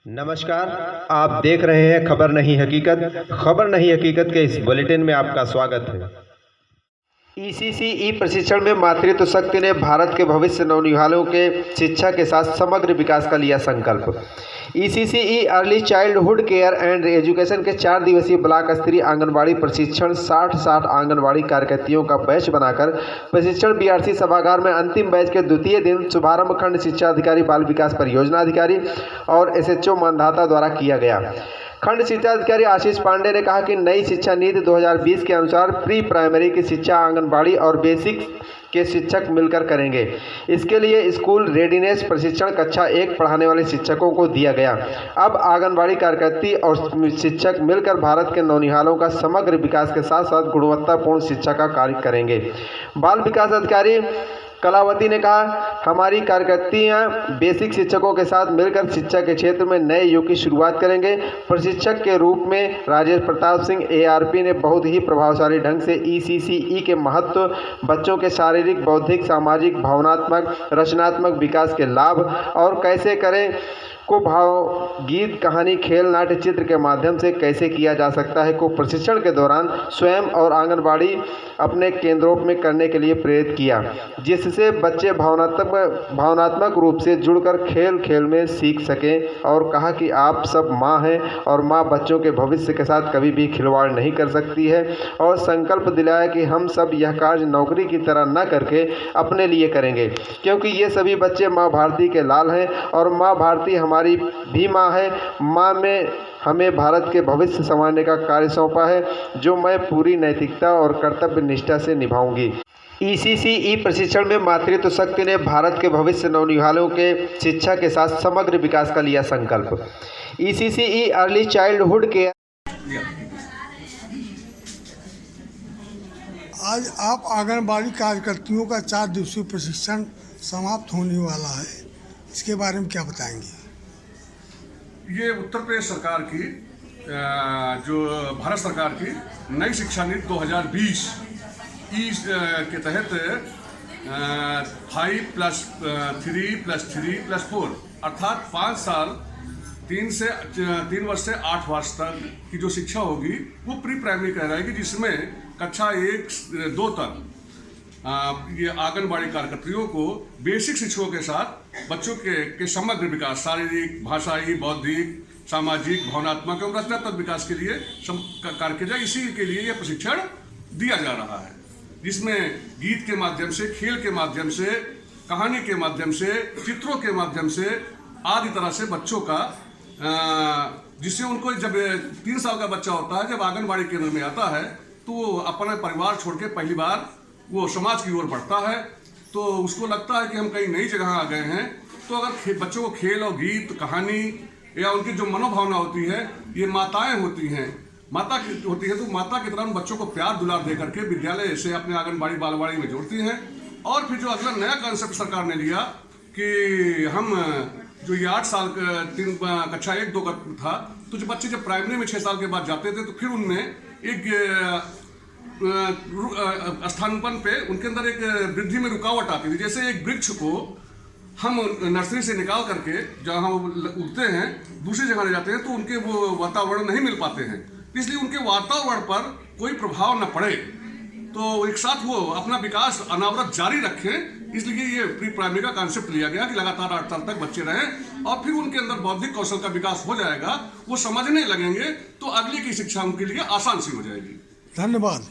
नमस्कार। आप देख रहे हैं खबर नहीं हकीकत। खबर नहीं हकीकत के इस बुलेटिन में आपका स्वागत है। ईसीसीई प्रशिक्षण में मातृत्व शक्ति ने भारत के भविष्य नौनिहालों के शिक्षा के साथ समग्र विकास का लिया संकल्प। ECCE early childhood care and education के 4 दिवसीय ब्लॉक स्तरीय आंगनबाड़ी प्रशिक्षण 60 आंगनबाड़ी कार्यकर्तियों का बैच बनाकर प्रशिक्षण बीआरसी सभागार में अंतिम बैच के द्वितीय दिन शुभारंभ खंड शिक्षा अधिकारी बाल विकास परियोजना अधिकारी और एसएचओ मानधाता द्वारा किया गया। खंड शिक्षा अधिकारी आशीष पांडे ने कहा कि नई शिक्षा नीति 2020 के अनुसार प्री प्राइमरी की शिक्षा आंगनबाड़ी और बेसिक के शिक्षक मिलकर करेंगे। इसके लिए स्कूल रेडीनेस प्रशिक्षण कक्षा 1 पढ़ाने वाले शिक्षकों को दिया गया। अब आंगनबाड़ी कार्यकर्ती और शिक्षक मिलकर भारत के नौनिहालों का समग्र विकास के साथ साथ गुणवत्तापूर्ण शिक्षा का कार्य करेंगे। बाल विकास अधिकारी कलावती ने कहा, हमारी कार्यकर्तियां बेसिक शिक्षकों के साथ मिलकर शिक्षा के क्षेत्र में नए युग की शुरुआत करेंगे। प्रशिक्षक के रूप में राजेश प्रताप सिंह एआरपी ने बहुत ही प्रभावशाली ढंग से ईसीसीई के महत्व, बच्चों के शारीरिक, बौद्धिक, सामाजिक, भावनात्मक, रचनात्मक विकास के लाभ और कैसे करें को भाव, गीत, कहानी, खेल, नाट्य, चित्र के माध्यम से कैसे किया जा सकता है को प्रशिक्षण के दौरान स्वयं और आंगनबाड़ी अपने केंद्रों में करने के लिए प्रेरित किया, जिससे बच्चे भावनात्मक रूप से जुड़कर खेल खेल में सीख सकें। और कहा कि आप सब माँ हैं और माँ बच्चों के भविष्य के साथ कभी भी खिलवाड़ नहीं कर सकती है, और संकल्प दिलाया कि हम सब यह कार्य नौकरी की तरह न करके अपने लिए करेंगे, क्योंकि ये सभी बच्चे माँ भारती के लाल हैं और माँ भारती हमारी भी माँ है। माँ में हमें भारत के भविष्य संवारने का कार्य सौंपा है, जो मैं पूरी नैतिकता और कर्तव्य निष्ठा से निभाऊंगी। ईसीसीई प्रशिक्षण में मातृत्व शक्ति ने भारत के भविष्य नौनिहालों के शिक्षा के साथ समग्र विकास का लिया संकल्प। ECCE early childhood care. आज आप आंगनबाड़ी कार्यकर्तियों का 4 दिवसीय प्रशिक्षण समाप्त होने वाला है, इसके बारे में क्या बताएंगे? ये उत्तर प्रदेश सरकार की जो भारत सरकार की नई शिक्षा नीति 2020 के तहत 5+3+3+4 अर्थात 5 साल 3 वर्ष से 8 वर्ष तक की जो शिक्षा होगी वो प्री प्राइमरी कहलाएगी, जिसमें कक्षा 1-2 तक ये आंगनबाड़ी कार्यकर्तियों को बेसिक शिक्षकों के साथ बच्चों के समग्र विकास, शारीरिक, भाषाई, बौद्धिक, सामाजिक, भावनात्मक एवं रचनात्मक विकास के लिए कार्य किया जाए। इसी के लिए यह प्रशिक्षण दिया जा रहा है, जिसमें गीत के माध्यम से, खेल के माध्यम से, कहानी के माध्यम से, चित्रों के माध्यम से आदि तरह से बच्चों का जिससे उनको जब 3 साल का बच्चा होता है, जब आंगनबाड़ी केंद्र में आता है तो अपना परिवार छोड़ के पहली बार वो समाज की ओर बढ़ता है, तो उसको लगता है कि हम कहीं नई जगह आ गए हैं। तो अगर बच्चों को खेल और गीत, कहानी या उनकी जो मनोभावना होती है, ये माताएं होती हैं, माता होती है, तो माता की तरह बच्चों को प्यार दुलार दे करके विद्यालय से अपने आंगनबाड़ी बालवाड़ी में जोड़ती हैं। और फिर जो अगला नया कॉन्सेप्ट सरकार ने लिया कि हम जो ये 8 साल कक्षा 1-2 का था, तो जो बच्चे जब प्राइमरी में 6 साल के बाद जाते थे तो फिर उनमें एक स्थानापन्न पे उनके अंदर एक वृद्धि में रुकावट आती थी। जैसे एक वृक्ष को हम नर्सरी से निकाल करके जहाँ वो उगते हैं दूसरी जगह ले जाते हैं तो उनके वो वातावरण नहीं मिल पाते हैं, इसलिए उनके वातावरण पर कोई प्रभाव न पड़े, तो एक साथ वो अपना विकास अनावरत जारी रखें। इसलिए ये प्री प्राइमरी का कॉन्सेप्ट लिया गया कि लगातार 8 साल तक बच्चे रहें और फिर उनके अंदर बौद्धिक कौशल का विकास हो जाएगा, वो समझने लगेंगे तो अगली की शिक्षा उनके लिए आसान सी हो जाएगी। धन्यवाद।